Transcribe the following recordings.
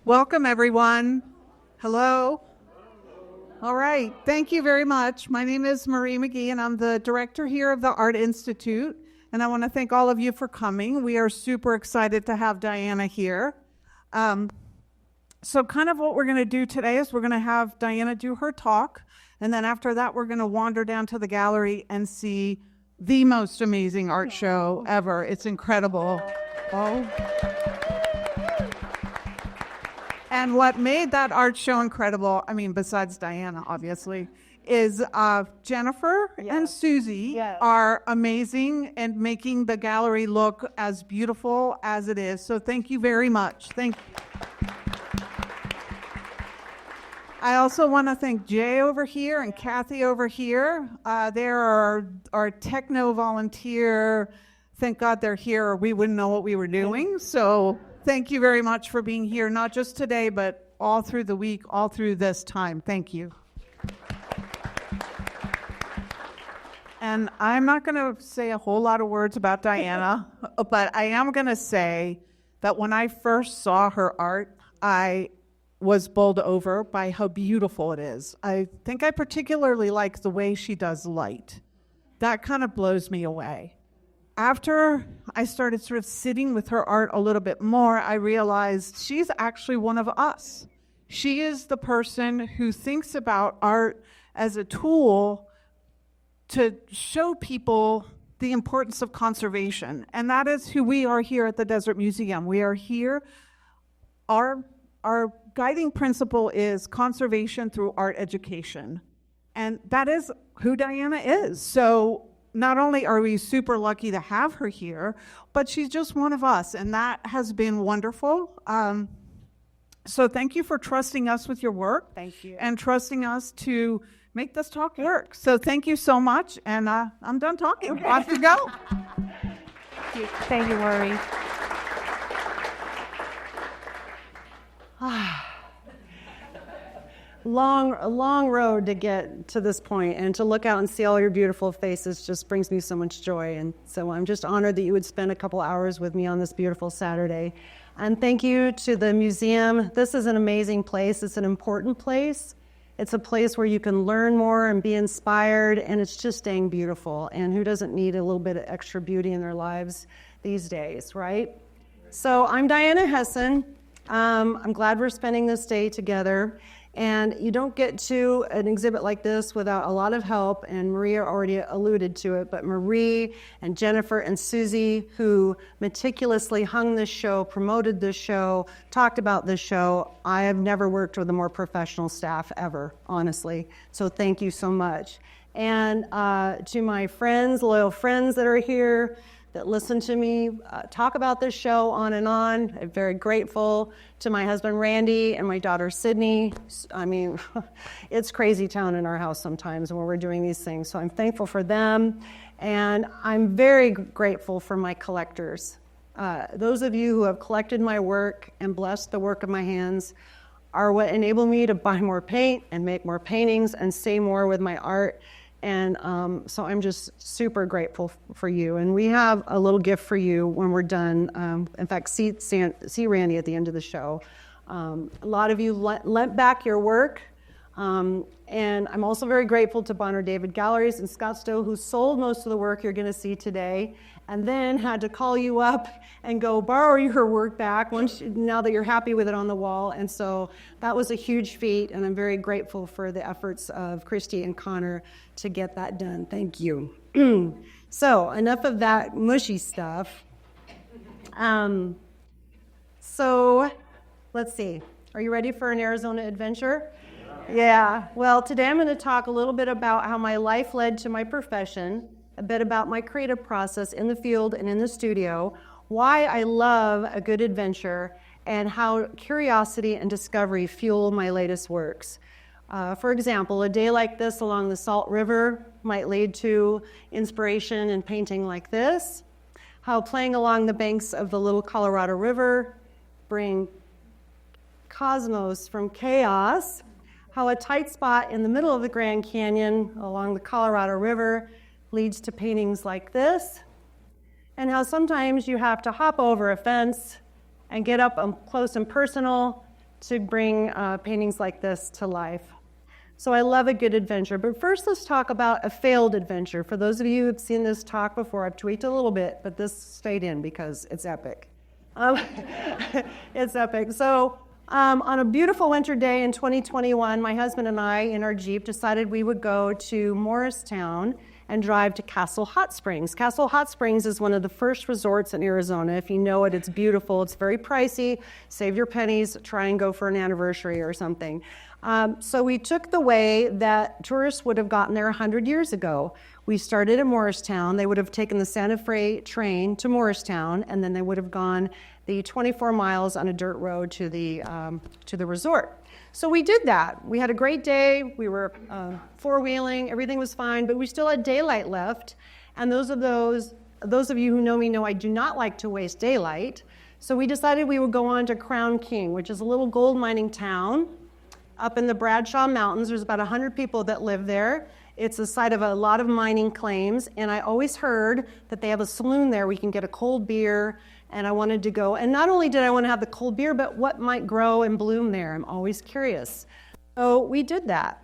Welcome, everyone. Hello. All right. Thank you very much. My name is Marie McGee, and I'm the director here of the Art Institute. And I want to thank all of you for coming. We are super excited to have Dyana here. So kind of what we're going to do today is we're going to have Dyana do her talk. And then after that, we're going to wander down to the gallery and see the most amazing art show ever. It's incredible. Oh. And what made that art show incredible, I mean, besides Dyana, obviously, is Jennifer and Susie are amazing and making the gallery look as beautiful as it is. So thank you very much. Thank you. I also want to thank Jay over here and Kathy over here. They're our techno volunteer. Thank God they're here, or we wouldn't know what we were doing. So thank you very much for being here, not just today, but all through the week, all through this time. Thank you. And I'm not going to say a whole lot of words about Dyana, but I am going to say that when I first saw her art, I was bowled over by how beautiful it is. I think I particularly like the way she does light. That kind of blows me away. After I started sort of sitting with her art a little bit more, I realized she's actually one of us. She is the person who thinks about art as a tool to show people the importance of conservation. And that is who we are here at the Desert Museum. We are here. Our guiding principle is conservation through art education. And that is who Dyana is. So not only are we super lucky to have her here, but she's just one of us, and that has been wonderful. So thank you for trusting us with your work. Thank you. And trusting us to make this talk work. So thank you so much, and I'm done talking. Okay. Off you go. Thank you, Marie. A long road to get to this point, and to look out and see all your beautiful faces just brings me so much joy. And so I'm just honored that you would spend a couple hours with me on this beautiful Saturday. And thank you to the museum. This is an amazing place. It's an important place. It's a place where you can learn more and be inspired, and it's just dang beautiful. And who doesn't need a little bit of extra beauty in their lives these days, right? So I'm Dyana Hesson. I'm glad we're spending this day together. And you don't get to an exhibit like this without a lot of help, and Maria already alluded to it, but Marie and Jennifer and Susie, who meticulously hung this show, promoted this show, talked about this show. I have never worked with a more professional staff ever, honestly. So thank you so much. And to my friends, loyal friends that are here, that listen to me talk about this show on and on. I'm very grateful to my husband, Randy, and my daughter, Sydney. I mean, it's crazy town in our house sometimes when we're doing these things. So I'm thankful for them. And I'm very grateful for my collectors. Those of you who have collected my work and blessed the work of my hands are what enable me to buy more paint and make more paintings and say more with my art. And so I'm just super grateful for you. And we have a little gift for you when we're done. In fact, see Randy at the end of the show. A lot of you lent back your work. And I'm also very grateful to Bonner David Galleries in Scottsdale, who sold most of the work you're going to see today, and then had to call you up and go borrow your work back now that you're happy with it on the wall. And so that was a huge feat, and I'm very grateful for the efforts of Christy and Connor to get that done. Thank you. So enough of that mushy stuff. So let's see. Are you ready for an Arizona adventure? Yeah. Well, today I'm going to talk a little bit about how my life led to my profession, a bit about my creative process in the field and in the studio, why I love a good adventure, and how curiosity and discovery fuel my latest works. For example, a day like this along the Salt River might lead to inspiration in painting like this, how playing along the banks of the Little Colorado River bring cosmos from chaos, how a tight spot in the middle of the Grand Canyon along the Colorado River leads to paintings like this, and how sometimes you have to hop over a fence and get up close and personal to bring paintings like this to life. So I love a good adventure. But first, let's talk about a failed adventure. For those of you who have seen this talk before, I've tweaked a little bit, but this stayed in because it's epic. It's epic. So on a beautiful winter day in 2021, my husband and I, in our Jeep, decided we would go to Morristown and drive to Castle Hot Springs. Castle Hot Springs is one of the first resorts in Arizona. If you know it, it's beautiful. It's very pricey. Save your pennies. Try and go for an anniversary or something. So we took the way that tourists would have gotten there 100 years ago. We started in Morristown. They would have taken the Santa Fe train to Morristown, and then they would have gone the 24 miles on a dirt road to the resort. So we did that. We had a great day. We were four-wheeling. Everything was fine, but we still had daylight left. And those of you who know me know I do not like to waste daylight. So we decided we would go on to Crown King, which is a little gold mining town up in the Bradshaw Mountains. There's about 100 people that live there. It's the site of a lot of mining claims, and I always heard that they have a saloon there. We can get a cold beer, and I wanted to go. And not only did I want to have the cold beer, but what might grow and bloom there. I'm always curious. So we did that.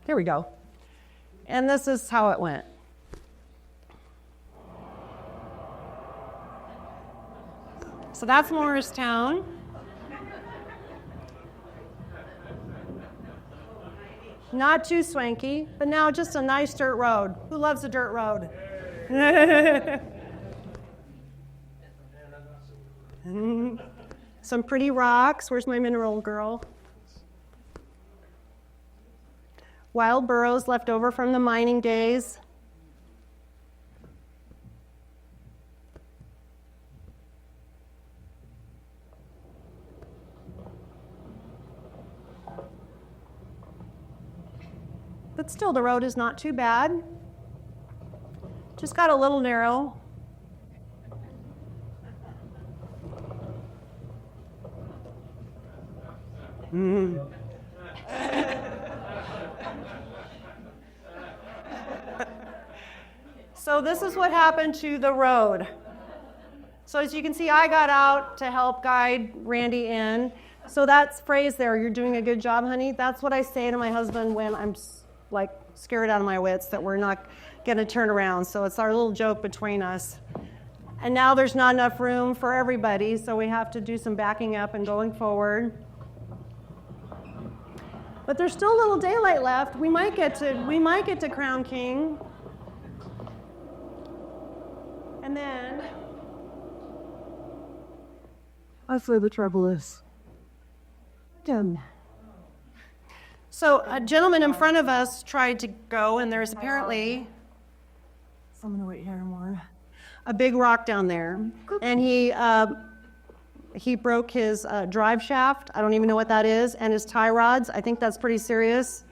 Here we go. And this is how it went. So that's Morristown. Not too swanky, but now just a nice dirt road. Who loves a dirt road? Some pretty rocks. Where's my mineral girl? Wild burros left over from the mining days. But still, the road is not too bad. Just got a little narrow. So this is what happened to the road. So as you can see, I got out to help guide Randy in. So that phrase there, "You're doing a good job, honey," that's what I say to my husband when I'm like scared out of my wits that we're not going to turn around. So it's our little joke between us. And now there's not enough room for everybody, so we have to do some backing up and going forward. But there's still a little daylight left. We might get to Crown King. And then That's where the trouble is. done. So a gentleman in front of us tried to go, and there's apparently I'm gonna wait here more. a big rock down there, and he broke his drive shaft. I don't even know what that is, and his tie rods. I think that's pretty serious.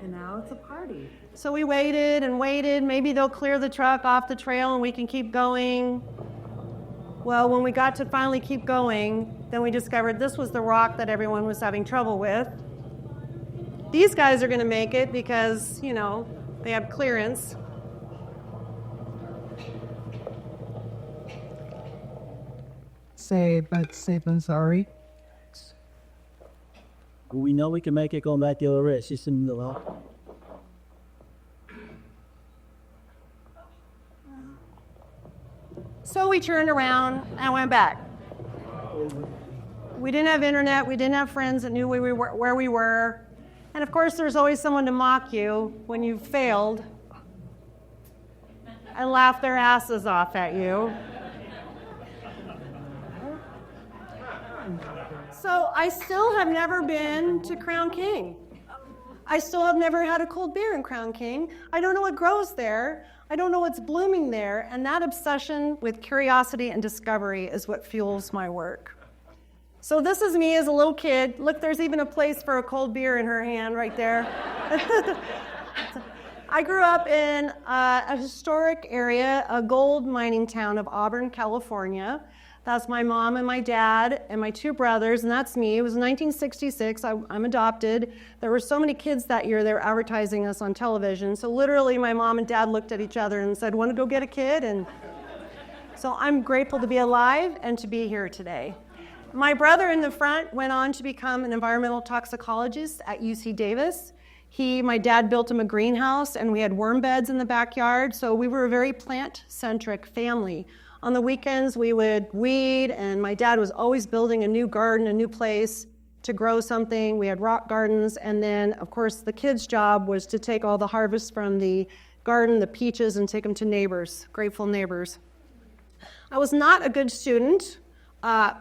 And now it's a party. So we waited and waited. Maybe they'll clear the truck off the trail and we can keep going. Well, when we got to finally keep going, then we discovered this was the rock that everyone was having trouble with. These guys are going to make it because, you know, they have clearance. Safe and sorry. We know we can make it going back the other way. It's just in the middle. So we turned around and went back. We didn't have internet. We didn't have friends that knew where we were. And of course, there's always someone to mock you when you've failed and laugh their asses off at you. So I still have never been to Crown King. I still have never had a cold beer in Crown King. I don't know what grows there. I don't know what's blooming there. And that obsession with curiosity and discovery is what fuels my work. So this is me as a little kid. Look, there's even a place for a cold beer in her hand right there. I grew up in a historic area, a gold mining town of Auburn, California. That's my mom and my dad and my two brothers, and that's me. It was 1966. I'm adopted. There were so many kids that year, they were advertising us on television. So literally, my mom and dad looked at each other and said, "Want to go get a kid?" And So I'm grateful to be alive and to be here today. My brother in the front went on to become an environmental toxicologist at UC Davis. My dad built him a greenhouse, and we had worm beds in the backyard, so we were a very plant-centric family. On the weekends, we would weed, and my dad was always building a new garden, a new place to grow something. We had rock gardens, and then, of course, the kids' job was to take all the harvest from the garden, the peaches, and take them to neighbors, grateful neighbors. I was not a good student. I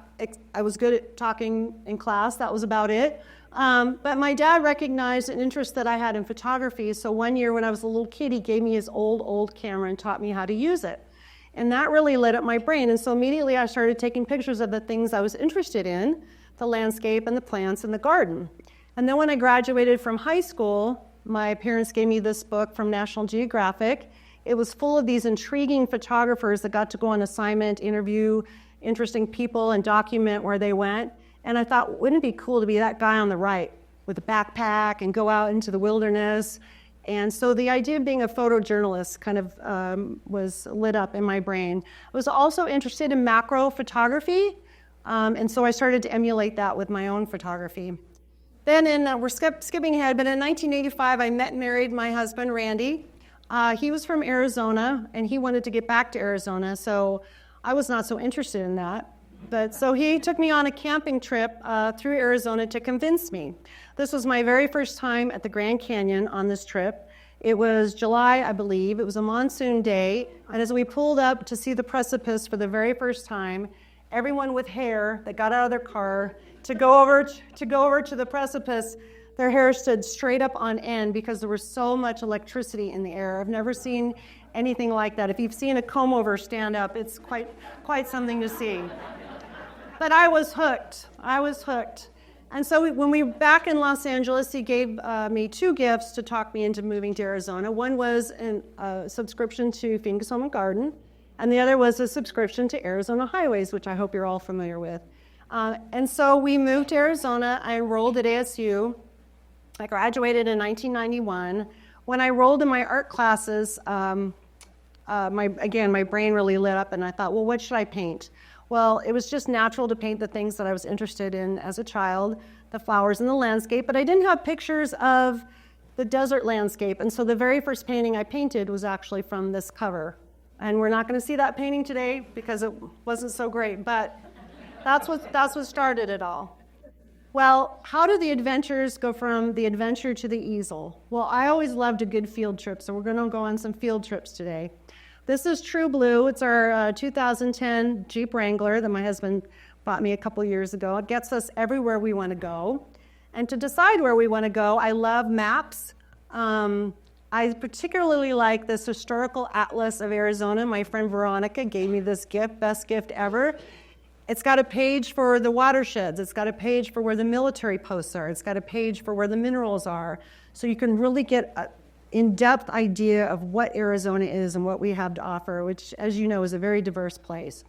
was good at talking in class. That was about it. But my dad recognized an interest that I had in photography. So one year when I was a little kid, he gave me his old camera and taught me how to use it. And that really lit up my brain. And so immediately I started taking pictures of the things I was interested in, the landscape and the plants and the garden. And then when I graduated from high school, my parents gave me this book from National Geographic. It was full of these intriguing photographers that got to go on assignment, interview interesting people, and document where they went. And I thought, wouldn't it be cool to be that guy on the right with a backpack and go out into the wilderness? And so the idea of being a photojournalist kind of was lit up in my brain. I was also interested in macro photography, and so I started to emulate that with my own photography. Then we're skipping ahead, but in 1985, I met and married my husband, Randy. He was from Arizona, and he wanted to get back to Arizona, so I was not so interested in that. But so he took me on a camping trip through Arizona to convince me. This was my very first time at the Grand Canyon on this trip. It was July, I believe. It was a monsoon day. And as we pulled up to see the precipice for the very first time, everyone with hair that got out of their car to go over to the precipice, their hair stood straight up on end because there was so much electricity in the air. I've never seen anything like that. If you've seen a comb over stand up, it's quite something to see. But I was hooked. And so when we were back in Los Angeles, he gave me two gifts to talk me into moving to Arizona. One was a subscription to Phoenix Home and Garden, and the other was a subscription to Arizona Highways, which I hope you're all familiar with. And so we moved to Arizona. I enrolled at ASU. I graduated in 1991. When I enrolled in my art classes, my brain really lit up, and I thought, well, what should I paint? Well, it was just natural to paint the things that I was interested in as a child, the flowers and the landscape, but I didn't have pictures of the desert landscape, and so the very first painting I painted was actually from this cover. And we're not going to see that painting today because it wasn't so great, but that's what started it all. Well, how do the adventures go from the adventure to the easel? Well, I always loved a good field trip, so we're going to go on some field trips today. This is True Blue. It's our 2010 Jeep Wrangler that my husband bought me a couple years ago. It gets us everywhere we want to go. And to decide where we want to go, I love maps. I particularly like this historical atlas of Arizona. My friend Veronica gave me this gift, best gift ever. It's got a page for the watersheds. It's got a page for where the military posts are. It's got a page for where the minerals are. So you can really get an in-depth idea of what Arizona is and what we have to offer, which, as you know, is a very diverse place.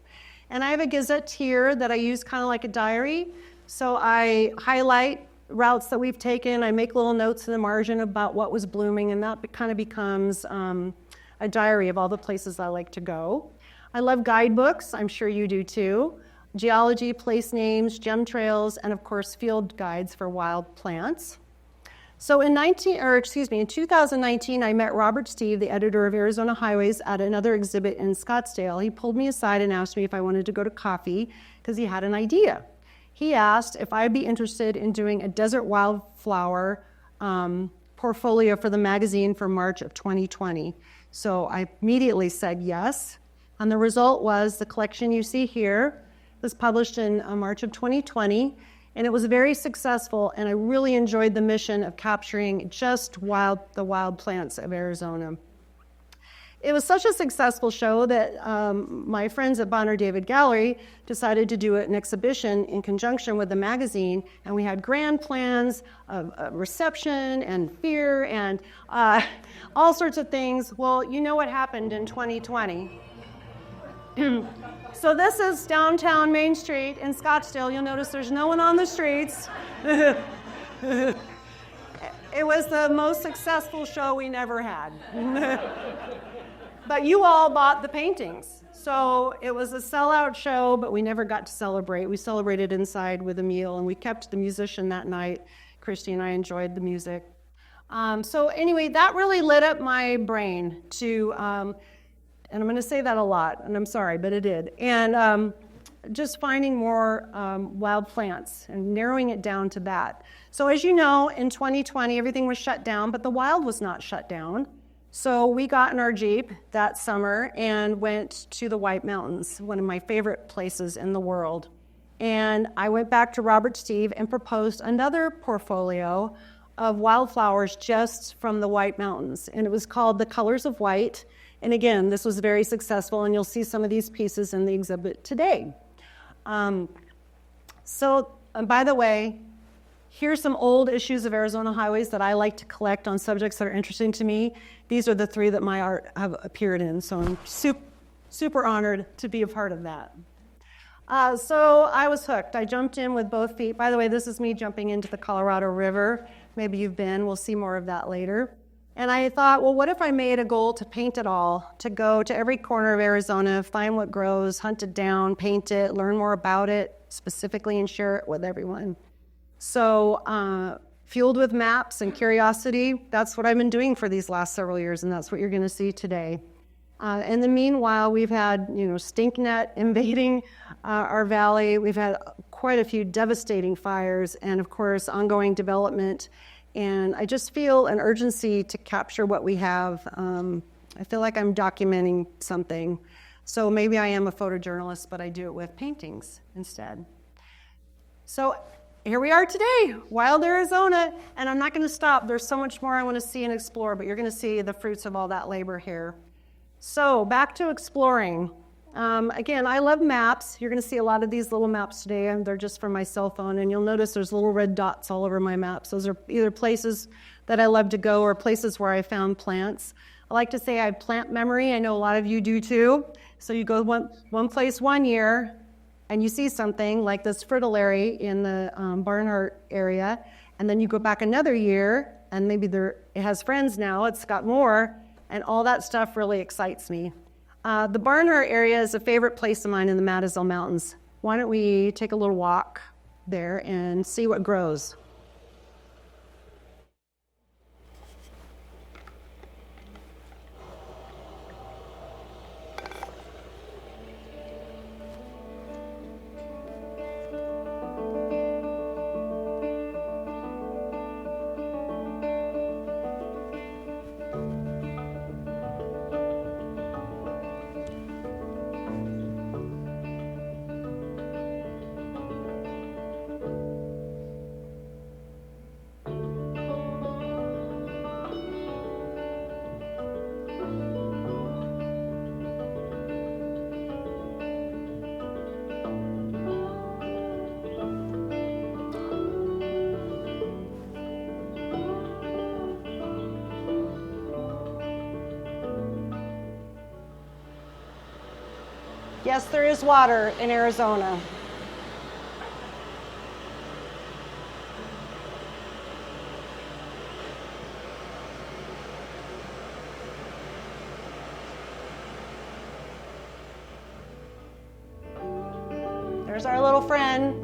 And I have a gazetteer that I use kind of like a diary. So I highlight routes that we've taken. I make little notes in the margin about what was blooming, and that kind of becomes a diary of all the places I like to go. I love guidebooks. I'm sure you do too. Geology, place names, gem trails, and of course field guides for wild plants. So in 2019, I met Robert Steve, the editor of Arizona Highways, at another exhibit in Scottsdale. He pulled me aside and asked me if I wanted to go to coffee because he had an idea. He asked if I'd be interested in doing a desert wildflower portfolio for the magazine for March of 2020. So I immediately said yes. And the result was the collection you see here was published in March of 2020, and it was very successful, and I really enjoyed the mission of capturing just the wild plants of Arizona. It was such a successful show that my friends at Bonner David Gallery decided to do an exhibition in conjunction with the magazine, and we had grand plans of reception and fear and all sorts of things. Well, you know what happened in 2020. So this is downtown Main Street in Scottsdale. You'll notice there's no one on the streets. It was the most successful show we never had. But you all bought the paintings. So it was a sellout show, but we never got to celebrate. We celebrated inside with a meal, and we kept the musician that night. Christy and I enjoyed the music. So anyway, that really lit up my brain to, and I'm going to say that a lot, and I'm sorry, but it did. And just finding more wild plants and narrowing it down to that. So as you know, in 2020, everything was shut down, but the wild was not shut down. So we got in our Jeep that summer and went to the White Mountains, one of my favorite places in the world. And I went back to Robert Steve and proposed another portfolio of wildflowers just from the White Mountains. And it was called The Colors of White. And again, this was very successful, and you'll see some of these pieces in the exhibit today. By the way, here's some old issues of Arizona Highways that I like to collect on subjects that are interesting to me. These are the 3 that my art have appeared in, so I'm super honored to be a part of that. So I was hooked. I jumped in with both feet. By the way, this is me jumping into the Colorado River. Maybe you've been. We'll see more of that later. And I thought, well, what if I made a goal to paint it all, to go to every corner of Arizona, find what grows, hunt it down, paint it, learn more about it specifically, and share it with everyone. So fueled with maps and curiosity, that's what I've been doing for these last several years, and that's what you're going to see today. In the meanwhile, we've had, stinknet invading our valley. We've had quite a few devastating fires, and of course, ongoing development. And I just feel an urgency to capture what we have. I feel like I'm documenting something. So maybe I am a photojournalist, but I do it with paintings instead. So here we are today, wild Arizona, and I'm not going to stop. There's so much more I want to see and explore, but you're going to see the fruits of all that labor here. So back to exploring. Again, I love maps. You're going to see a lot of these little maps today, and they're just from my cell phone, and you'll notice there's little red dots all over my maps. Those are either places that I love to go or places where I found plants. I like to say I have plant memory. I know a lot of you do too. So you go one place one year, and you see something like this fritillary in the Barnhart area, and then you go back another year, and maybe it has friends now, it's got more, and all that stuff really excites me. The Barnhart area is a favorite place of mine in the Madisel Mountains. Why don't we take a little walk there and see what grows? Yes, there is water in Arizona. There's our little friend.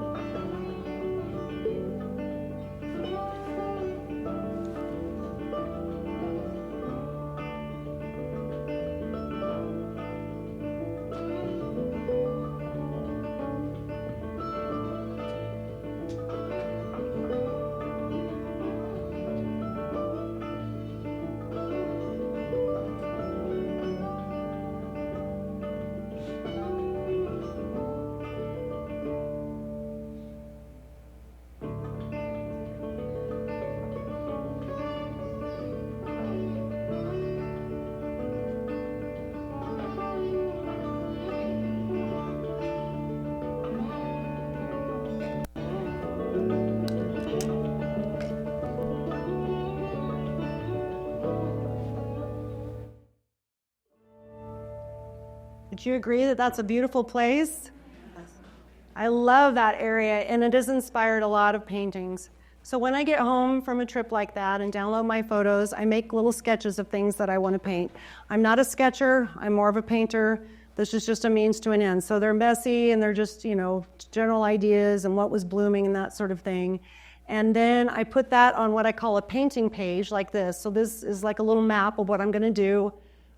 Would you agree that that's a beautiful place? I love that area, and it has inspired a lot of paintings. So when I get home from a trip like that and download my photos, I make little sketches of things that I want to paint. I'm not a sketcher, I'm more of a painter. This is just a means to an end. So they're messy and they're just, general ideas and what was blooming and that sort of thing. And then I put that on what I call a painting page like this. So this is like a little map of what I'm going to do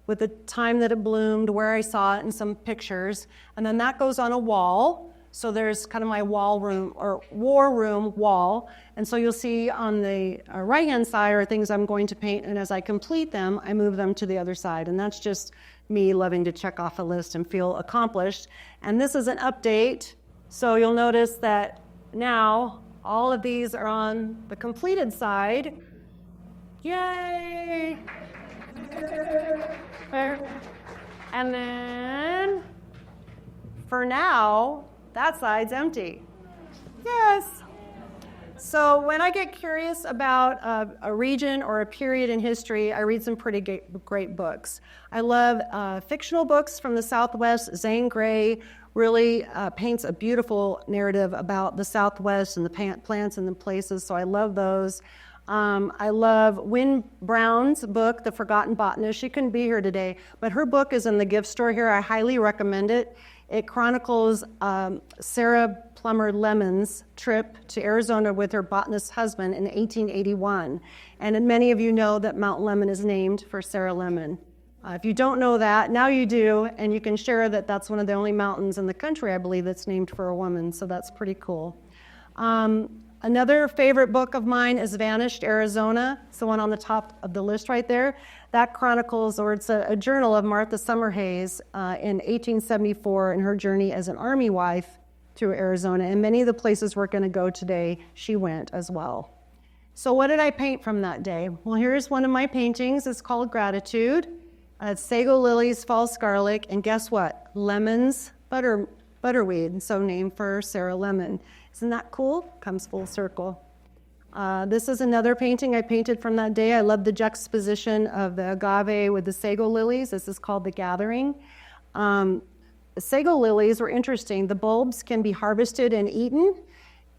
with the time that it bloomed, where I saw it, and some pictures. And then that goes on a wall. So there's kind of my wall room or war room wall. And so you'll see on the right-hand side are things I'm going to paint. And as I complete them, I move them to the other side. And that's just me loving to check off a list and feel accomplished. And this is an update. So you'll notice that now all of these are on the completed side. Yay! And then for now, that side's empty. Yes. So when I get curious about a region or a period in history, I read some pretty great books. I love fictional books from the Southwest. Zane Grey really paints a beautiful narrative about the Southwest and the plants and the places, so I love those. I love Wynne Brown's book, The Forgotten Botanist. She couldn't be here today, but her book is in the gift store here. I highly recommend it. It chronicles Sarah Plummer Lemon's trip to Arizona with her botanist husband in 1881. And many of you know that Mount Lemmon is named for Sarah Lemon. If you don't know that, now you do, and you can share that that's one of the only mountains in the country, I believe, that's named for a woman, so that's pretty cool. Another favorite book of mine is Vanished Arizona. It's the one on the top of the list right there. That chronicles, or it's a journal of Martha Summerhays in 1874 and her journey as an army wife through Arizona. And many of the places we're going to go today, she went as well. So what did I paint from that day? Well, here's one of my paintings. It's called Gratitude. It's sago lilies, fall scarlet, and guess what? Lemons, butterweed, so named for Sarah Lemon. Isn't that cool? Comes full circle. This is another painting I painted from that day. I love the juxtaposition of the agave with the sago lilies. This is called The Gathering. The sago lilies were interesting. The bulbs can be harvested and eaten,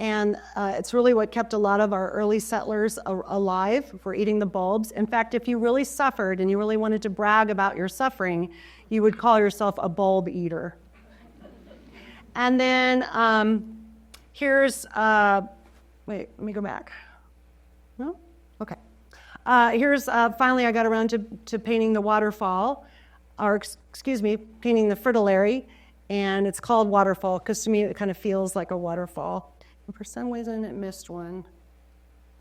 and it's really what kept a lot of our early settlers alive, for eating the bulbs. In fact, if you really suffered and you really wanted to brag about your suffering, you would call yourself a bulb eater. And then here's, wait, let me go back. No? Okay. Here's, finally I got around to painting the waterfall, or painting the fritillary, and it's called Waterfall because to me it kind of feels like a waterfall. And for some reason it missed one.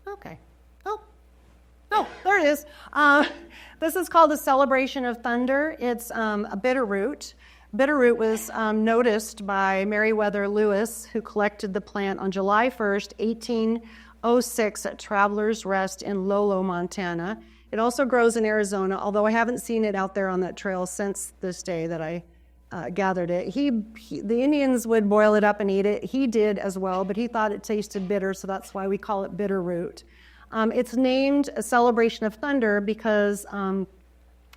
Okay. Oh, there it is. This is called the Celebration of Thunder. It's a bitterroot. Bitterroot was noticed by Meriwether Lewis, who collected the plant on July 1st, 1806 at Traveler's Rest in Lolo, Montana. It also grows in Arizona, although I haven't seen it out there on that trail since this day that I gathered it. The Indians would boil it up and eat it. He did as well, but he thought it tasted bitter, so that's why we call it bitterroot. It's named a Celebration of Thunder because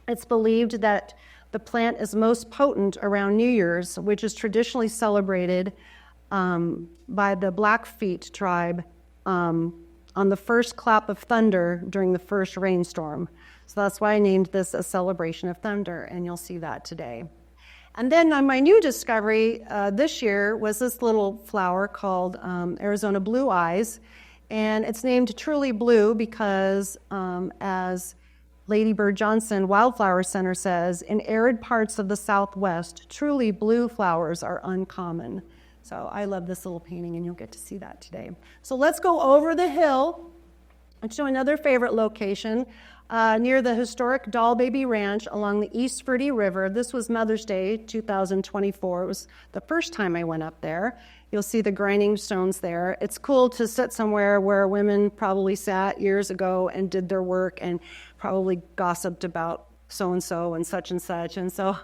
it's believed that the plant is most potent around New Year's, which is traditionally celebrated by the Blackfeet tribe on the first clap of thunder during the first rainstorm. So that's why I named this a Celebration of Thunder, and you'll see that today. And then my new discovery this year was this little flower called Arizona Blue Eyes, and it's named Truly Blue because, as Lady Bird Johnson Wildflower Center says, in arid parts of the Southwest, truly blue flowers are uncommon. So I love this little painting, and you'll get to see that today. So let's go over the hill and show another favorite location near the historic Doll Baby Ranch along the East Verde River. This was Mother's Day 2024. It was the first time I went up there. You'll see the grinding stones there. It's cool to sit somewhere where women probably sat years ago and did their work and probably gossiped about so-and-so and such and such. And so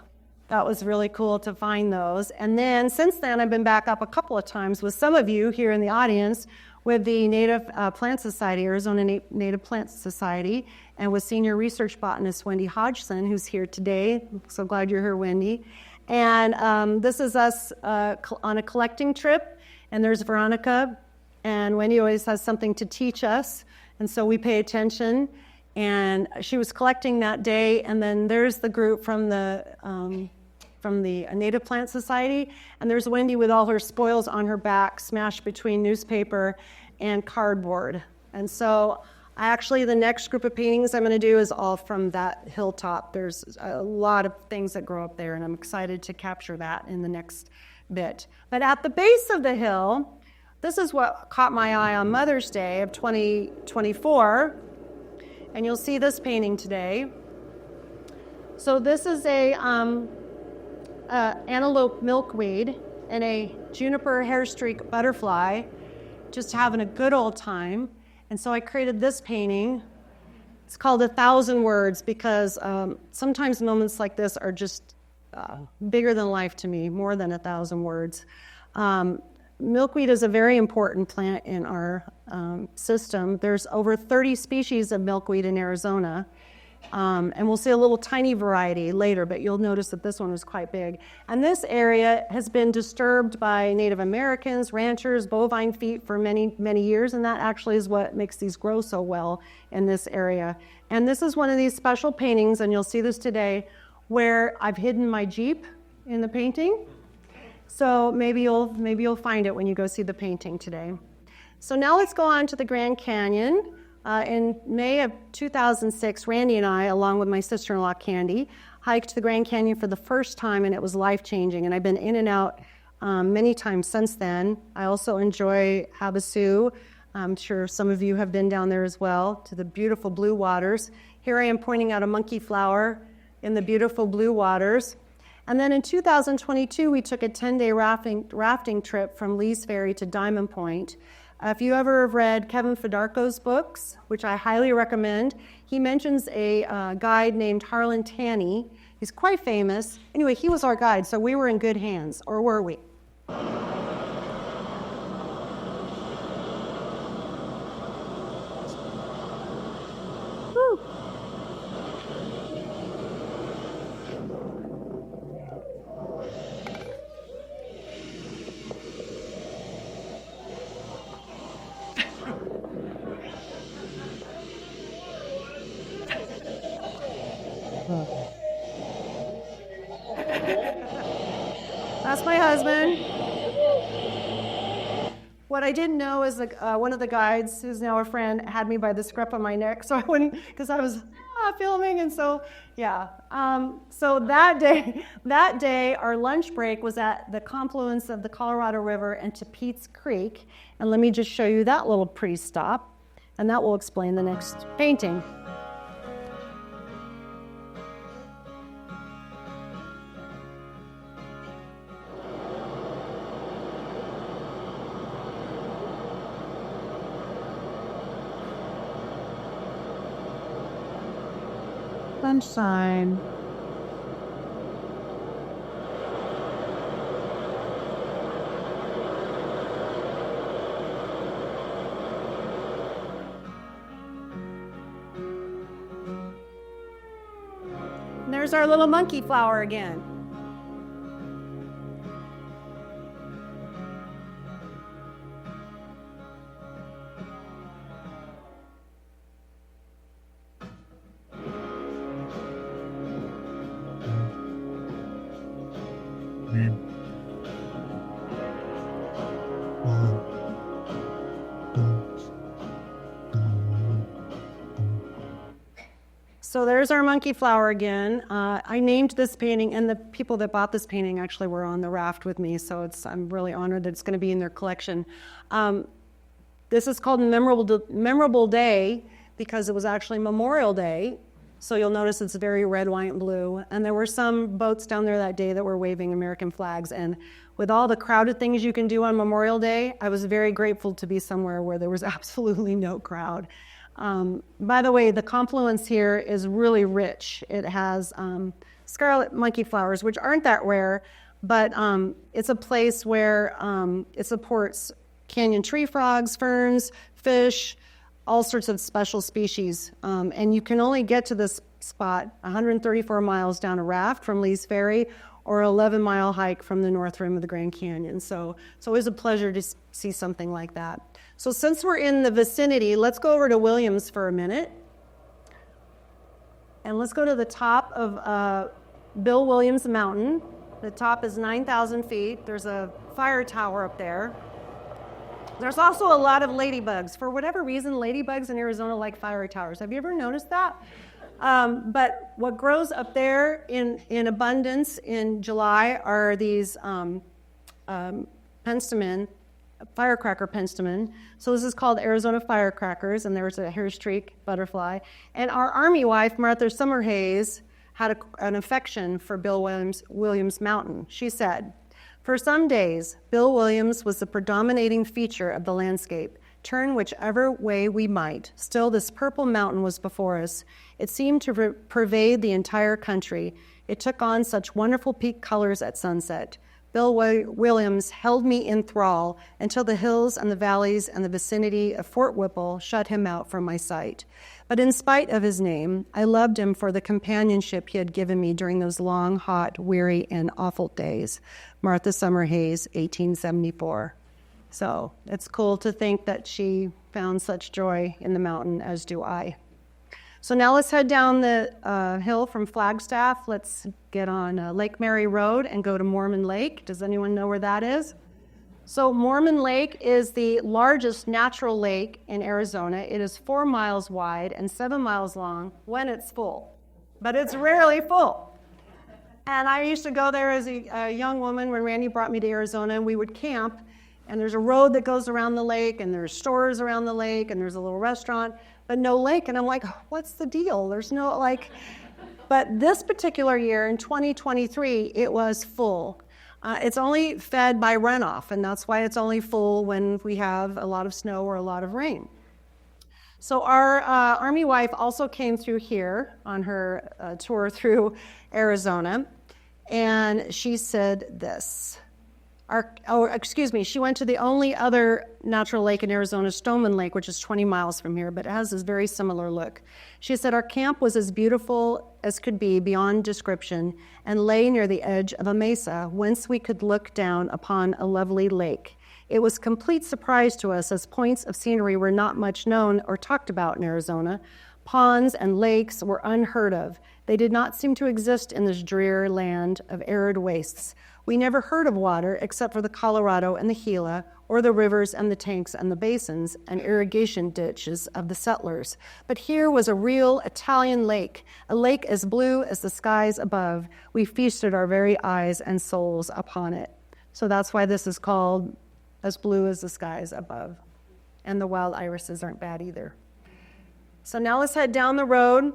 that was really cool to find those. And then since then, I've been back up a couple of times with some of you here in the audience with the Native Plant Society, Arizona Native Plant Society, and with senior research botanist Wendy Hodgson, who's here today. I'm so glad you're here, Wendy. And this is us on a collecting trip, and there's Veronica, and Wendy always has something to teach us, and so we pay attention. And she was collecting that day, and then there's the group from the from the Native Plant Society. And there's Wendy with all her spoils on her back, smashed between newspaper and cardboard. And so the next group of paintings I'm going to do is all from that hilltop. There's a lot of things that grow up there, and I'm excited to capture that in the next bit. But at the base of the hill, this is what caught my eye on Mother's Day of 2024, and you'll see this painting today. So this is a antelope milkweed and a juniper hairstreak butterfly, just having a good old time. And so I created this painting. It's called 1,000 Words because sometimes moments like this are just bigger than life to me, more than 1,000 words. Milkweed is a very important plant in our system. There's over 30 species of milkweed in Arizona. And we'll see a little tiny variety later, but you'll notice that this one was quite big. And this area has been disturbed by Native Americans, ranchers, bovine feet for many, many years, and that actually is what makes these grow so well in this area. And this is one of these special paintings, and you'll see this today, where I've hidden my Jeep in the painting. So maybe you'll find it when you go see the painting today. So now let's go on to the Grand Canyon. In May of 2006, Randy and I, along with my sister-in-law Candy, hiked the Grand Canyon for the first time, and it was life-changing. And I've been in and out many times since then. I also enjoy Havasu. I'm sure some of you have been down there as well, to the beautiful blue waters. Here I am pointing out a monkey flower in the beautiful blue waters. And then in 2022, we took a 10-day rafting trip from Lee's Ferry to Diamond Point. If you ever have read Kevin Fedarko's books, which I highly recommend, he mentions a guide named Harlan Tanny. He's quite famous. Anyway, he was our guide, so we were in good hands, or were we? Woo. That's my husband. What I didn't know is one of the guides, who's now a friend, had me by the scruff of my neck, so I wouldn't, because I was filming, and so, yeah. So that day, our lunch break was at the confluence of the Colorado River and Tapeats Creek, and let me just show you that little pretty stop, and that will explain the next painting. Sunshine. And there's our little monkey flower again. So there's our monkey flower again. I named this painting, and the people that bought this painting actually were on the raft with me, so I'm really honored that it's going to be in their collection. This is called Memorable Day because it was actually Memorial Day, so you'll notice it's very red, white, and blue. And there were some boats down there that day that were waving American flags, and with all the crowded things you can do on Memorial Day, I was very grateful to be somewhere where there was absolutely no crowd. By the way, the confluence here is really rich. It has scarlet monkey flowers, which aren't that rare, but it's a place where it supports canyon tree frogs, ferns, fish, all sorts of special species. And you can only get to this spot 134 miles down a raft from Lee's Ferry or an 11-mile hike from the north rim of the Grand Canyon. So it's always a pleasure to see something like that. So since we're in the vicinity, let's go over to Williams for a minute. And let's go to the top of Bill Williams Mountain. The top is 9,000 feet. There's a fire tower up there. There's also a lot of ladybugs. For whatever reason, ladybugs in Arizona like fire towers. Have you ever noticed that? But what grows up there in abundance in July are these penstemon, firecracker penstemon. So this is called Arizona firecrackers, and there's a hairstreak butterfly. And our Army wife, Martha Summerhays, had an affection for Bill Williams Mountain. She said, "For some days, Bill Williams was the predominating feature of the landscape. Turn whichever way we might, still this purple mountain was before us. It seemed to pervade the entire country. It took on such wonderful peak colors at sunset. Bill Williams held me in thrall until the hills and the valleys and the vicinity of Fort Whipple shut him out from my sight. But in spite of his name, I loved him for the companionship he had given me during those long, hot, weary, and awful days." Martha Summerhays, 1874. So it's cool to think that she found such joy in the mountain, as do I. So now let's head down the hill from Flagstaff. Let's get on Lake Mary Road and go to Mormon Lake. Does anyone know where that is? So Mormon Lake is the largest natural lake in Arizona. It is 4 miles wide and 7 miles long when it's full, but it's rarely full. And I used to go there as a young woman when Randy brought me to Arizona, and we would camp. And there's a road that goes around the lake, and there's stores around the lake, and there's a little restaurant, but no lake. And I'm like, what's the deal? There's no but this particular year in 2023, it was full. It's only fed by runoff, and that's why it's only full when we have a lot of snow or a lot of rain. So our Army wife also came through here on her tour through Arizona, and she said this. She went to the only other natural lake in Arizona, Stoneman Lake, which is 20 miles from here, but it has this very similar look. She said, "Our camp was as beautiful as could be beyond description and lay near the edge of a mesa, whence we could look down upon a lovely lake. It was complete surprise to us, as points of scenery were not much known or talked about in Arizona. Ponds and lakes were unheard of. They did not seem to exist in this drear land of arid wastes. We never heard of water except for the Colorado and the Gila, or the rivers and the tanks and the basins and irrigation ditches of the settlers. But here was a real Italian lake, a lake as blue as the skies above. We feasted our very eyes and souls upon it." So that's why this is called As Blue as the Skies Above. And the wild irises aren't bad either. So now let's head down the road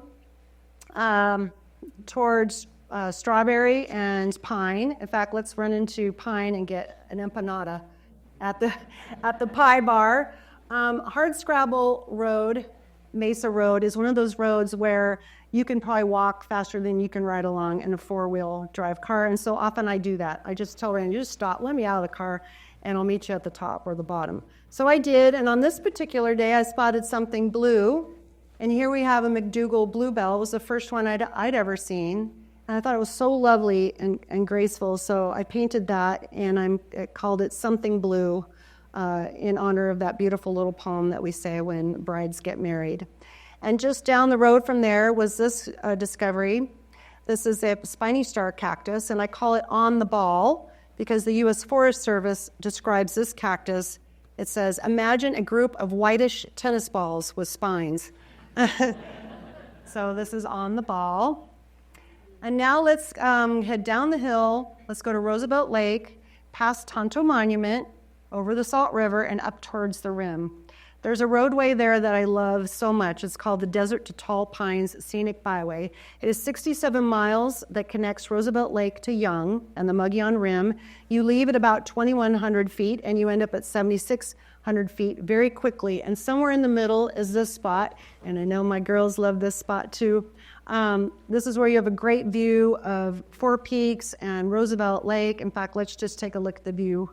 towards Strawberry and Pine. In fact, let's run into Pine and get an empanada at the pie bar. Hardscrabble Road, Mesa Road, is one of those roads where you can probably walk faster than you can ride along in a four-wheel drive car, and so often I do that. I just tell Randy, just stop, let me out of the car, and I'll meet you at the top or the bottom. So I did, and on this particular day, I spotted something blue, and here we have a McDougall bluebell. It was the first one I'd ever seen. And I thought it was so lovely and graceful, so I painted that, and I called it Something Blue in honor of that beautiful little poem that we say when brides get married. And just down the road from there was this discovery. This is a spiny star cactus, and I call it On the Ball because the U.S. Forest Service describes this cactus. It says, "Imagine a group of whitish tennis balls with spines." So this is On the Ball. And now let's head down the hill. Let's go to Roosevelt Lake, past Tonto Monument, over the Salt River, and up towards the rim. There's a roadway there that I love so much. It's called the Desert to Tall Pines Scenic Byway. It is 67 miles that connects Roosevelt Lake to Young and the Mogollon Rim. You leave at about 2,100 feet, and you end up at 7,600 feet very quickly. And somewhere in the middle is this spot, and I know my girls love this spot too. This is where you have a great view of Four Peaks and Roosevelt Lake. In fact, let's just take a look at the view.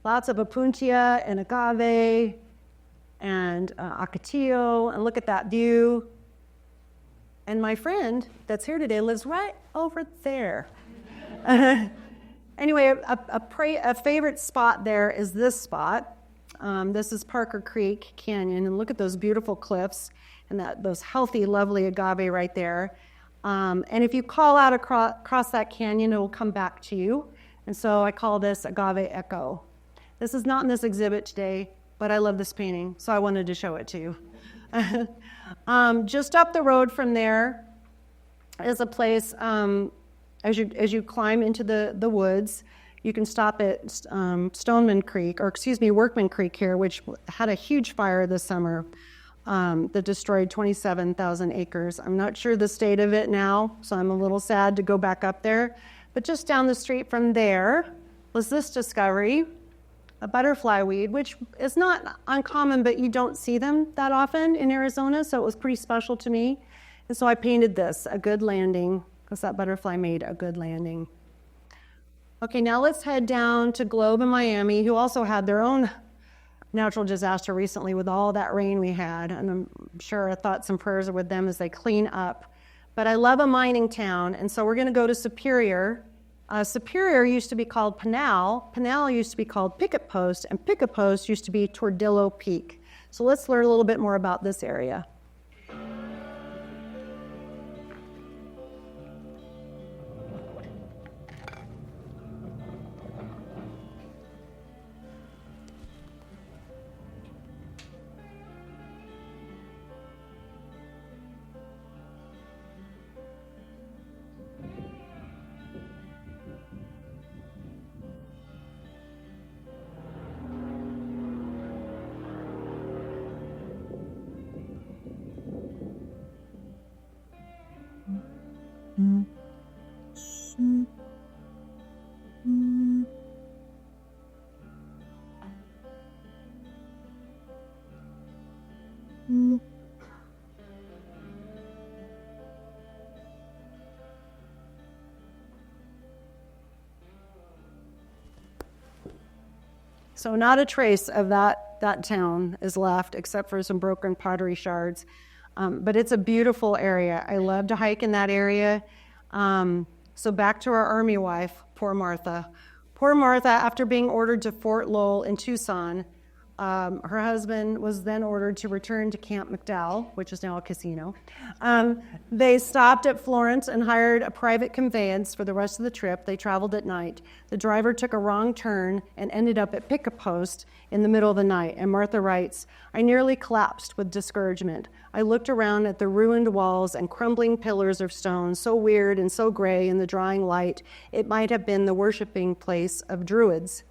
Lots of opuntia and agave and ocotillo, and look at that view. And my friend that's here today lives right over there. Anyway, a favorite spot there is this spot. This is Parker Creek Canyon, and look at those beautiful cliffs and those healthy, lovely agave right there. And if you call out across that canyon, it will come back to you. And so I call this agave echo. This is not in this exhibit today, but I love this painting, so I wanted to show it to you. Just up the road from there is a place, as you climb into the woods, you can stop at Workman Creek here, which had a huge fire this summer that destroyed 27,000 acres. I'm not sure the state of it now, so I'm a little sad to go back up there. But just down the street from there was this discovery, a butterfly weed, which is not uncommon, but you don't see them that often in Arizona, so it was pretty special to me. And so I painted this, a good landing, because that butterfly made a good landing. Okay, now let's head down to Globe in Miami, who also had their own natural disaster recently with all that rain we had, and I'm sure our thoughts and prayers are with them as they clean up. But I love a mining town, and so we're going to go to Superior. Superior used to be called Pinal. Pinal used to be called Picket Post, and Picket Post used to be Tordillo Peak. So let's learn a little bit more about this area. So not a trace of that town is left except for some broken pottery shards. But it's a beautiful area. I love to hike in that area. So back to our army wife, poor Martha. Poor Martha, after being ordered to Fort Lowell in Tucson, her husband was then ordered to return to Camp McDowell, which is now a casino. They stopped at Florence and hired a private conveyance for the rest of the trip. They traveled at night. The driver took a wrong turn and ended up at Picket Post in the middle of the night. And Martha writes, "I nearly collapsed with discouragement. I looked around at the ruined walls and crumbling pillars of stone, so weird and so gray in the drying light, it might have been the worshiping place of Druids.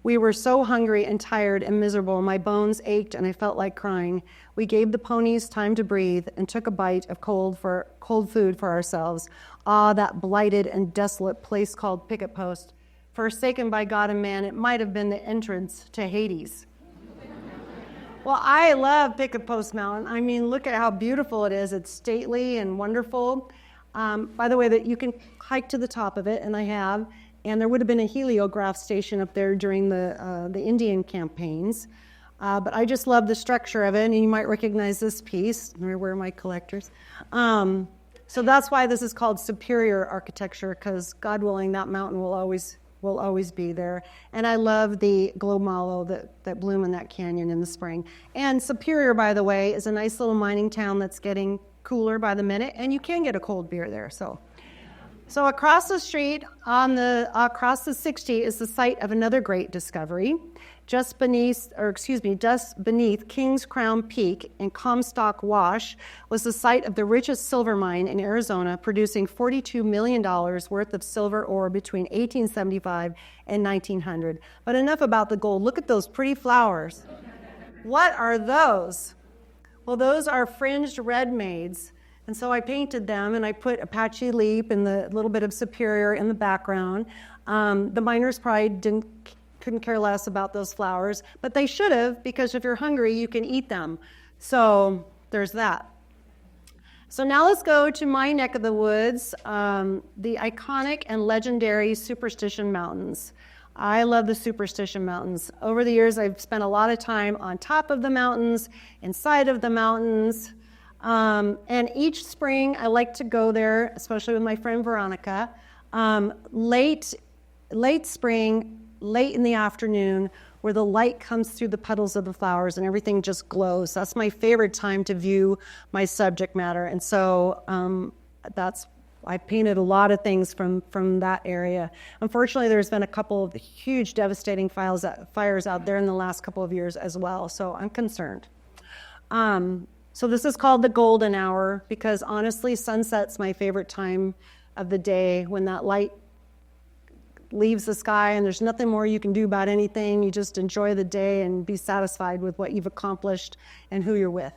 We were so hungry and tired and miserable. My bones ached and I felt like crying. We gave the ponies time to breathe and took a bite of cold food for ourselves. Ah, that blighted and desolate place called Picket Post. Forsaken by God and man, it might have been the entrance to Hades." Well, I love Picket Post Mountain. I mean, look at how beautiful it is. It's stately and wonderful. By the way, that you can hike to the top of it, and I have. And there would have been a heliograph station up there during the Indian campaigns. But I just love the structure of it, and you might recognize this piece. Where are my collectors? So that's why this is called Superior Architecture, because God willing, that mountain will always be there. And I love the globe mallow that bloom in that canyon in the spring. And Superior, by the way, is a nice little mining town that's getting cooler by the minute, and you can get a cold beer there. So across the street, across the 60, is the site of another great discovery. Just beneath King's Crown Peak in Comstock Wash was the site of the richest silver mine in Arizona, producing $42 million worth of silver ore between 1875 and 1900. But enough about the gold. Look at those pretty flowers. What are those? Well, those are fringed red maids. And so I painted them, and I put Apache Leap and the little bit of Superior in the background. The miners probably couldn't care less about those flowers, but they should have, because if you're hungry, you can eat them. So there's that. So now let's go to my neck of the woods, the iconic and legendary Superstition Mountains. I love the Superstition Mountains. Over the years, I've spent a lot of time on top of the mountains, inside of the mountains. And each spring, I like to go there, especially with my friend Veronica, late spring, late in the afternoon, where the light comes through the petals of the flowers and everything just glows. That's my favorite time to view my subject matter. And so that's I painted a lot of things from that area. Unfortunately, there's been a couple of huge devastating fires out there in the last couple of years as well, so I'm concerned. So this is called the golden hour because honestly, sunset's my favorite time of the day when that light leaves the sky and there's nothing more you can do about anything. You just enjoy the day and be satisfied with what you've accomplished and who you're with.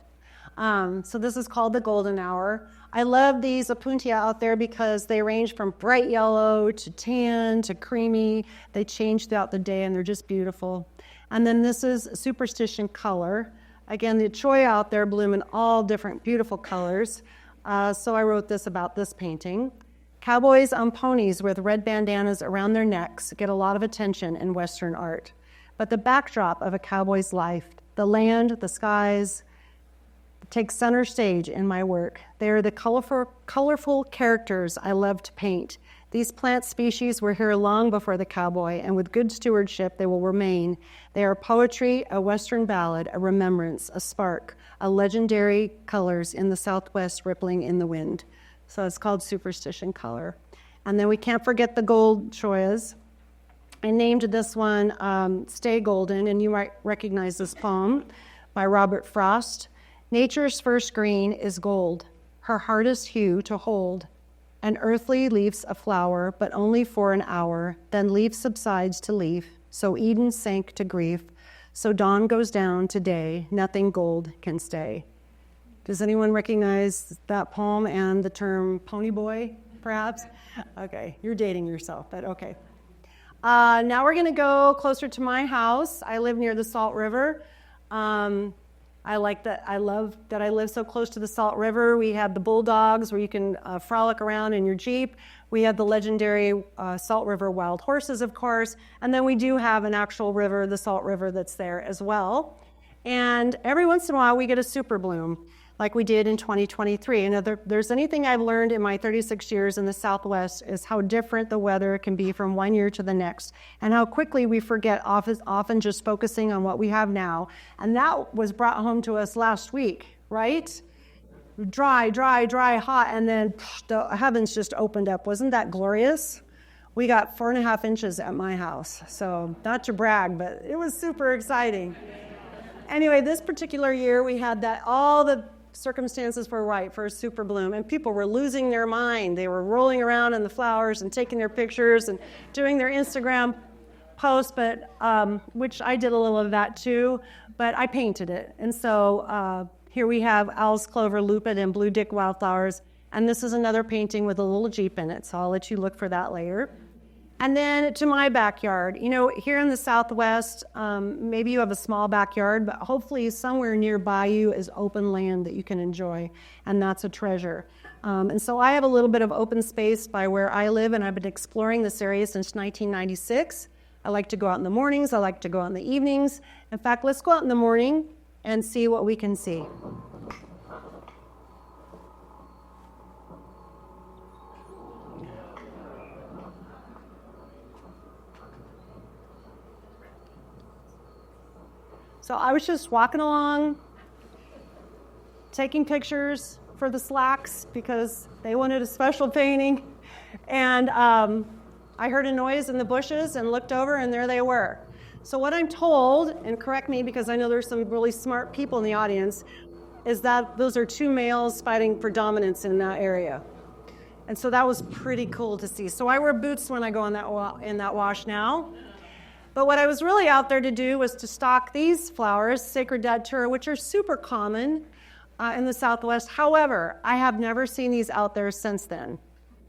So this is called the golden hour. I love these opuntia out there because they range from bright yellow to tan to creamy. They change throughout the day and they're just beautiful. And then this is superstition color. Again, the cholla out there bloom in all different beautiful colors. So I wrote this about this painting. Cowboys on ponies with red bandanas around their necks get a lot of attention in Western art. But the backdrop of a cowboy's life, the land, the skies, take center stage in my work. They are the colorful characters I love to paint. These plant species were here long before the cowboy, and with good stewardship, they will remain. They are poetry, a Western ballad, a remembrance, a spark, a legendary colors in the Southwest rippling in the wind. So it's called superstition color. And then we can't forget the gold chollas. I named this one Stay Golden, and you might recognize this poem by Robert Frost. Nature's first green is gold, her hardest hue to hold. An earthly leaf's a flower, but only for an hour, then leaf subsides to leaf, so Eden sank to grief, so dawn goes down to day, nothing gold can stay. Does anyone recognize that poem and the term pony boy, perhaps? Okay, you're dating yourself, but okay. Now we're gonna go closer to my house. I live near the Salt River. I love that I live so close to the Salt River. We have the bulldogs where you can frolic around in your Jeep. We have the legendary Salt River wild horses, of course. And then we do have an actual river, the Salt River, that's there as well. And every once in a while we get a super bloom like we did in 2023. And if there's anything I've learned in my 36 years in the Southwest is how different the weather can be from one year to the next, and how quickly we forget often just focusing on what we have now. And that was brought home to us last week, right? Dry, hot, and then the heavens just opened up. Wasn't that glorious? We got 4.5 inches at my house. So not to brag, but it was super exciting. Anyway, this particular year we had that all the circumstances were right for a super bloom, and people were losing their mind. They were rolling around in the flowers and taking their pictures and doing their Instagram posts, but which I did a little of that too, but I painted it. And so here we have owl's clover, lupin, and blue dick wildflowers, and this is another painting with a little Jeep in it, so I'll let you look for that later. And then to my backyard. You know, here in the Southwest, maybe you have a small backyard, but hopefully somewhere nearby you is open land that you can enjoy, and that's a treasure. And so I have a little bit of open space by where I live, and I've been exploring this area since 1996. I like to go out in the mornings. I like to go out in the evenings. In fact, let's go out in the morning and see what we can see. So I was just walking along, taking pictures for the Slacks because they wanted a special painting. And I heard a noise in the bushes and looked over, and there they were. So what I'm told, and correct me because I know there's some really smart people in the audience, is that those are two males fighting for dominance in that area. And so that was pretty cool to see. So I wear boots when I go in that wash now. But what I was really out there to do was to stock these flowers, Sacred Datura, which are super common in the Southwest. However, I have never seen these out there since then.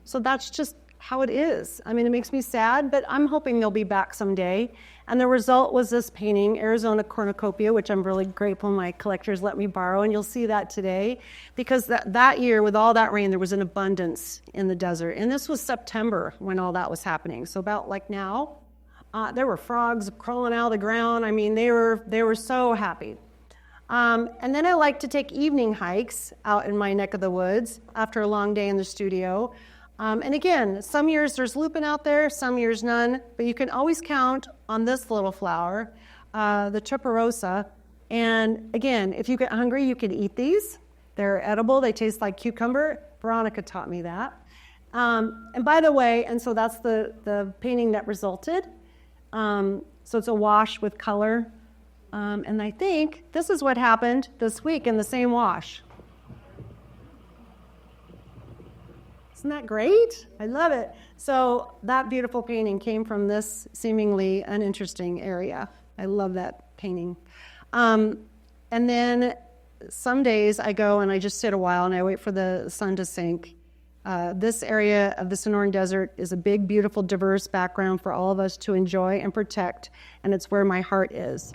So that's just how it is. I mean, it makes me sad, but I'm hoping they'll be back someday. And the result was this painting, Arizona Cornucopia, which I'm really grateful my collectors let me borrow, and you'll see that today. Because that year, with all that rain, there was an abundance in the desert. And this was September when all that was happening. So about like now. There were frogs crawling out of the ground. I mean, they were so happy. And then I like to take evening hikes out in my neck of the woods after a long day in the studio. And again, some years there's lupin out there, some years none, but you can always count on this little flower, the tuberosa. And again, if you get hungry, you can eat these. They're edible. They taste like cucumber. Veronica taught me that. And by the way, and so that's the painting that resulted. So it's a wash with color. And I think this is what happened this week in the same wash. Isn't that great? I love it. So that beautiful painting came from this seemingly uninteresting area. I love that painting. And then some days I go and I just sit a while and I wait for the sun to sink. This area of the Sonoran Desert is a big, beautiful, diverse background for all of us to enjoy and protect, and it's where my heart is.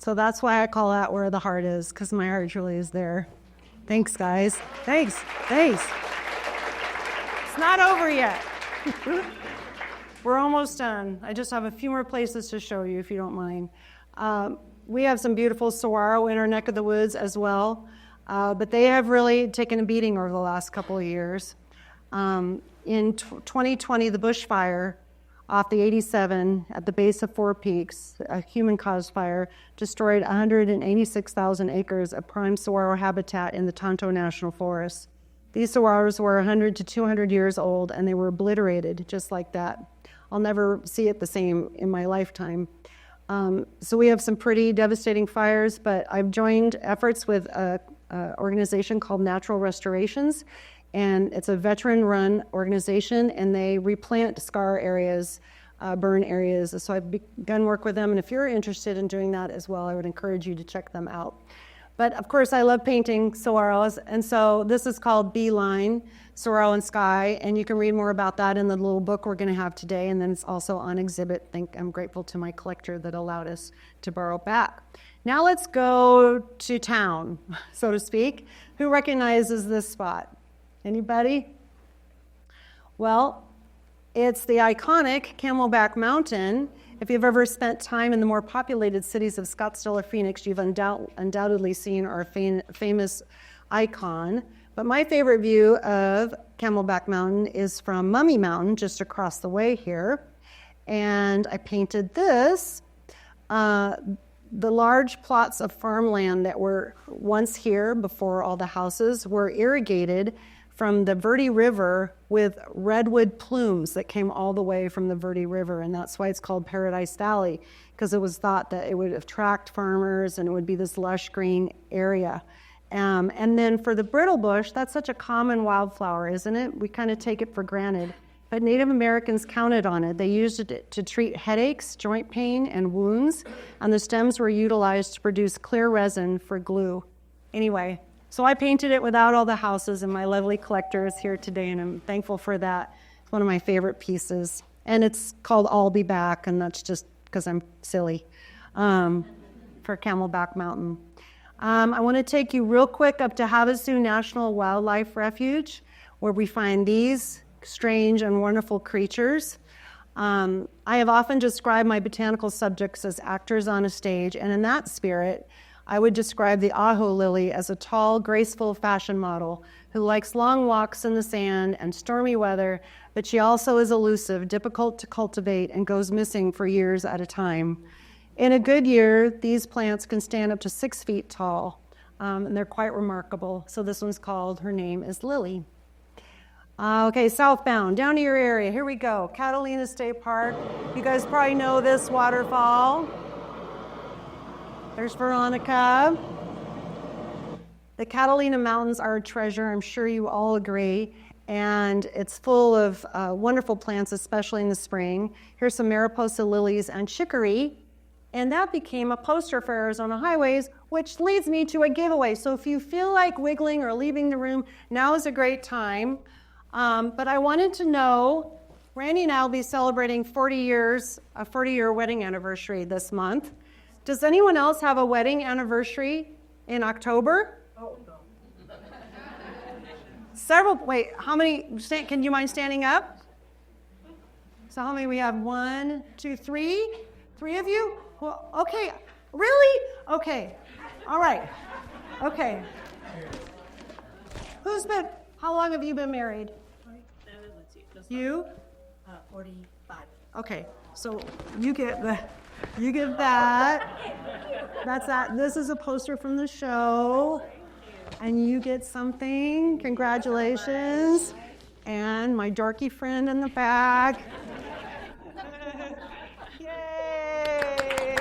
So that's why I call that where the heart is, because my heart really is there. Thanks, guys. Thanks. It's not over yet. We're almost done. I just have a few more places to show you, if you don't mind. We have some beautiful saguaro in our neck of the woods as well, but they have really taken a beating over the last couple of years. In 2020, the bushfire off the 87 at the base of Four Peaks, a human-caused fire, destroyed 186,000 acres of prime saguaro habitat in the Tonto National Forest. These saguaros were 100 to 200 years old, and they were obliterated just like that. I'll never see it the same in my lifetime. So we have some pretty devastating fires, but I've joined efforts with an organization called Natural Restorations, and it's a veteran-run organization, and they replant scar areas, burn areas. So I've begun work with them, and if you're interested in doing that as well, I would encourage you to check them out. But of course, I love painting saguaros, and so this is called Beeline, Saguaro and Sky, and you can read more about that in the little book we're going to have today, and then it's also on exhibit. I'm grateful to my collector that allowed us to borrow it back. Now let's go to town, so to speak. Who recognizes this spot? Anybody? Well, it's the iconic Camelback Mountain. If you've ever spent time in the more populated cities of Scottsdale or Phoenix, you've undoubtedly seen our famous icon. But my favorite view of Camelback Mountain is from Mummy Mountain, just across the way here. And I painted this. The large plots of farmland that were once here before all the houses were irrigated from the Verde River with redwood plumes that came all the way from the Verde River, and that's why it's called Paradise Valley, because it was thought that it would attract farmers and it would be this lush green area. And then for the brittle bush, that's such a common wildflower, isn't it? We kind of take it for granted. But Native Americans counted on it. They used it to treat headaches, joint pain, and wounds, and the stems were utilized to produce clear resin for glue. Anyway, so I painted it without all the houses, and my lovely collector is here today, and I'm thankful for that. It's one of my favorite pieces. And it's called I'll Be Back, and that's just because I'm silly, for Camelback Mountain. I want to take you real quick up to Havasu National Wildlife Refuge, where we find these strange and wonderful creatures. I have often described my botanical subjects as actors on a stage, and in that spirit, I would describe the ajo lily as a tall, graceful fashion model who likes long walks in the sand and stormy weather, but she also is elusive, difficult to cultivate, and goes missing for years at a time. In a good year, these plants can stand up to 6 feet tall, and they're quite remarkable. So this one's called, her name is Lily. Okay, southbound, down to your area. Here we go, Catalina State Park. You guys probably know this waterfall. There's Veronica. The Catalina Mountains are a treasure, I'm sure you all agree, and it's full of wonderful plants, especially in the spring. Here's some Mariposa lilies and chicory, and that became a poster for Arizona Highways, which leads me to a giveaway. So if you feel like wiggling or leaving the room, now is a great time. But I wanted to know, Randy and I will be celebrating 40 years, a 40-year wedding anniversary this month. Does anyone else have a wedding anniversary in October? Oh, no. Several, wait, how many, can you mind standing up? So how many we have? 1, 2, 3? 3 of you? Well, okay, really? Okay, all right, okay. How long have you been married? You? 45. Okay, so you get that. That's that. This is a poster from the show. And you get something. Congratulations. And my dorky friend in the back. Yay!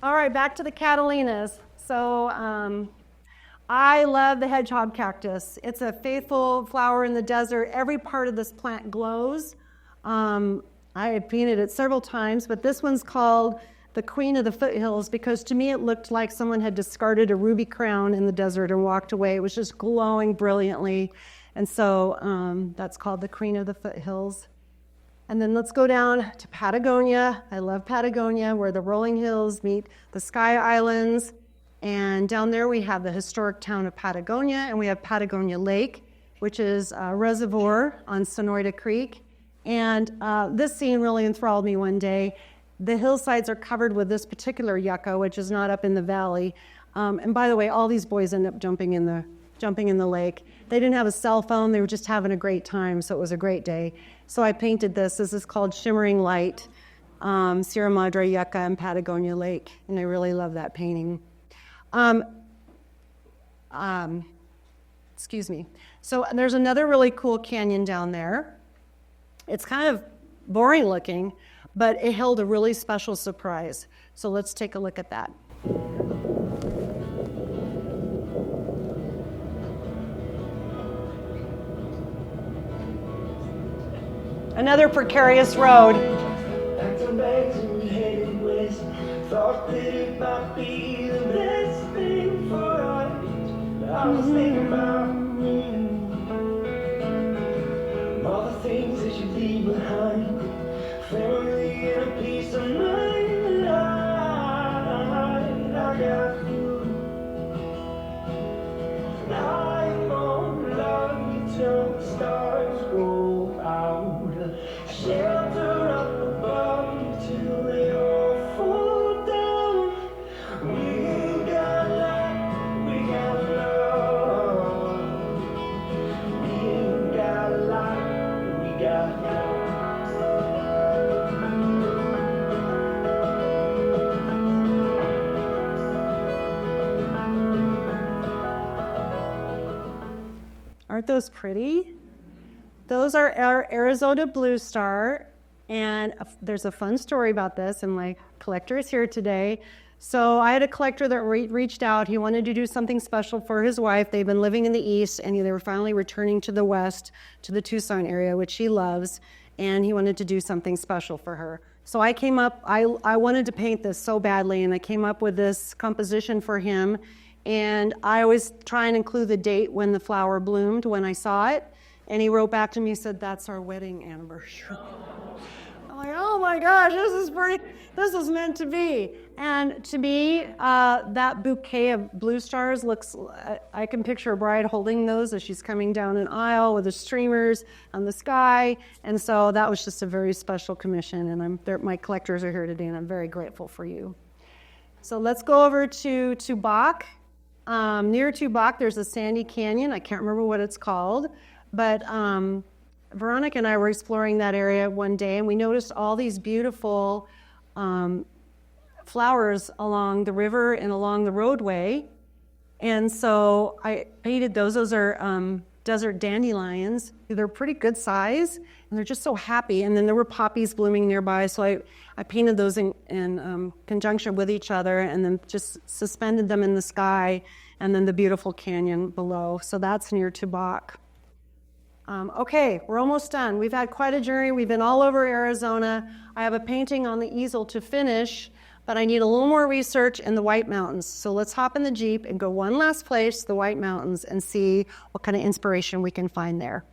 All right, back to the Catalinas. So I love the hedgehog cactus. It's a faithful flower in the desert. Every part of this plant glows. I have painted it several times, but this one's called the Queen of the Foothills because to me it looked like someone had discarded a ruby crown in the desert and walked away. It was just glowing brilliantly. And so that's called the Queen of the Foothills. And then let's go down to Patagonia. I love Patagonia, where the rolling hills meet the Sky Islands. And down there we have the historic town of Patagonia, and we have Patagonia Lake, which is a reservoir on Sonoita Creek. And this scene really enthralled me one day. The hillsides are covered with this particular yucca, which is not up in the valley. And by the way, all these boys end up jumping in the lake. They didn't have a cell phone. They were just having a great time, so it was a great day. So I painted this. This is called Shimmering Light, Sierra Madre Yucca and Patagonia Lake, and I really love that painting. Excuse me. So there's another really cool canyon down there. It's kind of boring looking, but it held a really special surprise. So let's take a look at that. Another precarious road. Aren't those pretty? Those are our Arizona Blue Star, and there's a fun story about this, and my collector is here today. So I had a collector that reached out. He wanted to do something special for his wife. They've been living in the East, and they were finally returning to the West, to the Tucson area, which he loves, and he wanted to do something special for her. So I came up, I wanted to paint this so badly, and I came up with this composition for him, and I always try and include the date when the flower bloomed when I saw it, and he wrote back to me and said, "That's our wedding anniversary." I'm like, oh my gosh, this is meant to be. And to me, that bouquet of blue stars looks, I can picture a bride holding those as she's coming down an aisle with the streamers on the sky. And so that was just a very special commission. And my collectors are here today, and I'm very grateful for you. So let's go over to Tubac. Near Tubac, there's a sandy canyon. I can't remember what it's called, but Veronica and I were exploring that area one day, and we noticed all these beautiful flowers along the river and along the roadway. And so I painted those. Those are desert dandelions. They're pretty good size, and they're just so happy. And then there were poppies blooming nearby, so I painted those in conjunction with each other, and then just suspended them in the sky, and then the beautiful canyon below. So that's near Tubac. Okay, we're almost done. We've had quite a journey. We've been all over Arizona. I have a painting on the easel to finish, but I need a little more research in the White Mountains. So let's hop in the Jeep and go one last place, the White Mountains, and see what kind of inspiration we can find there.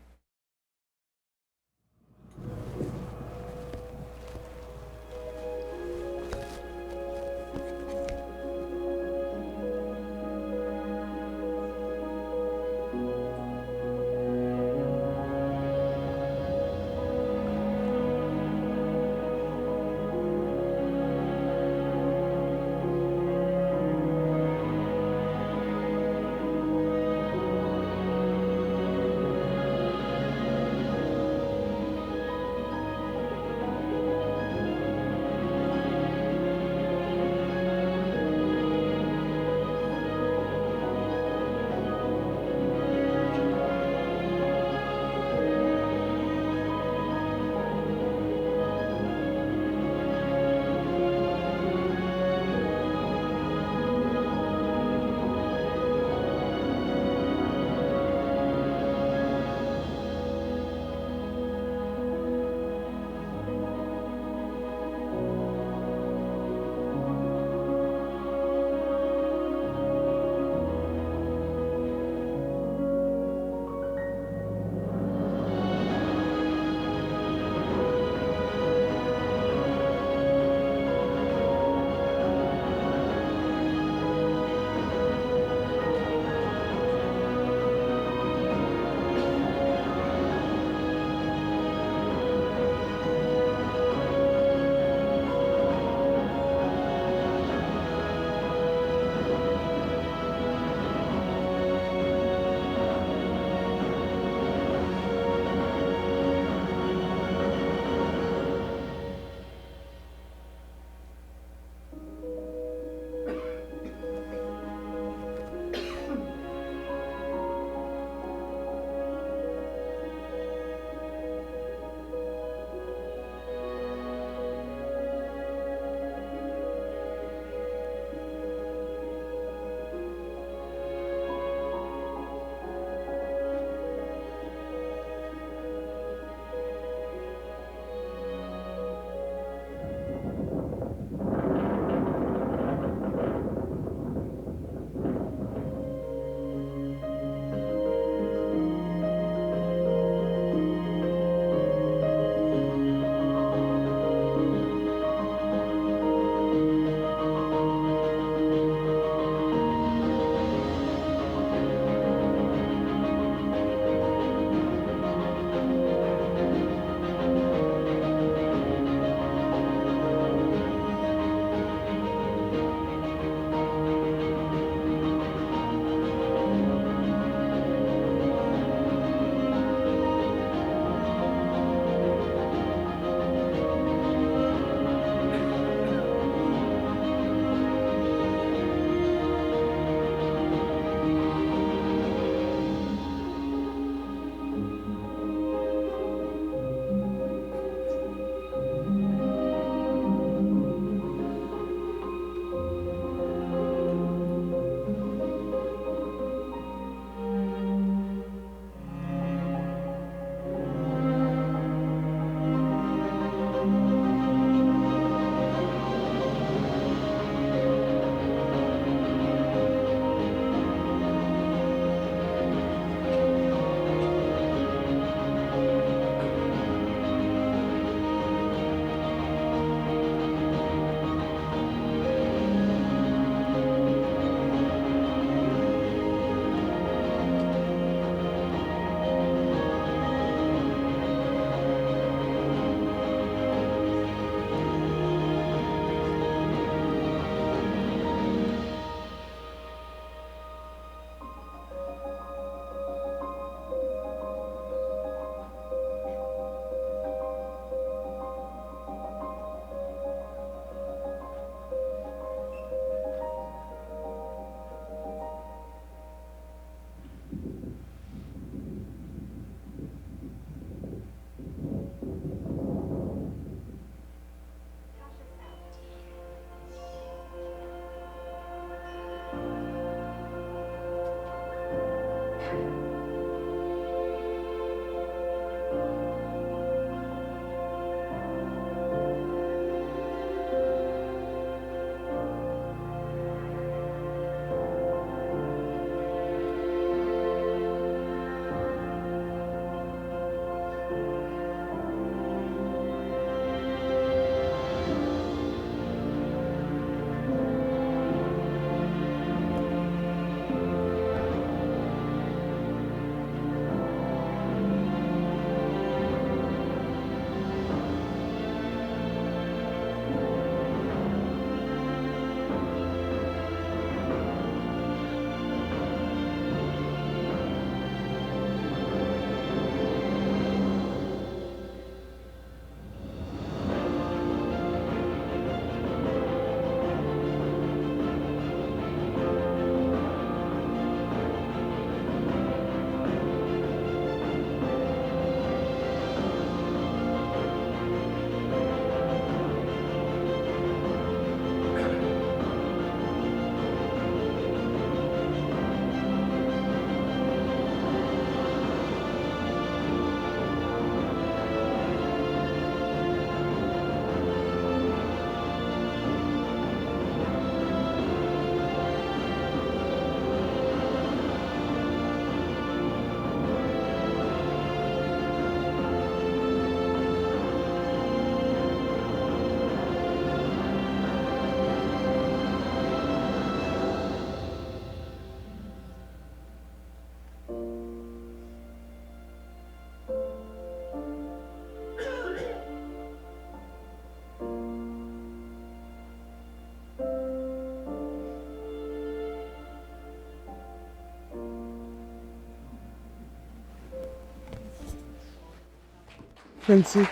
Thank you.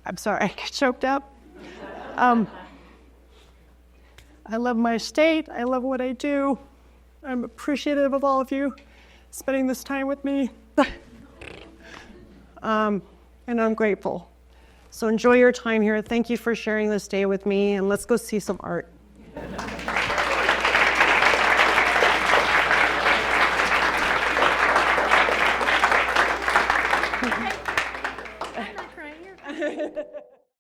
I'm sorry, I get choked up. I love my state. I love what I do. I'm appreciative of all of you spending this time with me. And I'm grateful. So enjoy your time here. Thank you for sharing this day with me, and let's go see some art. I'm not crying. You're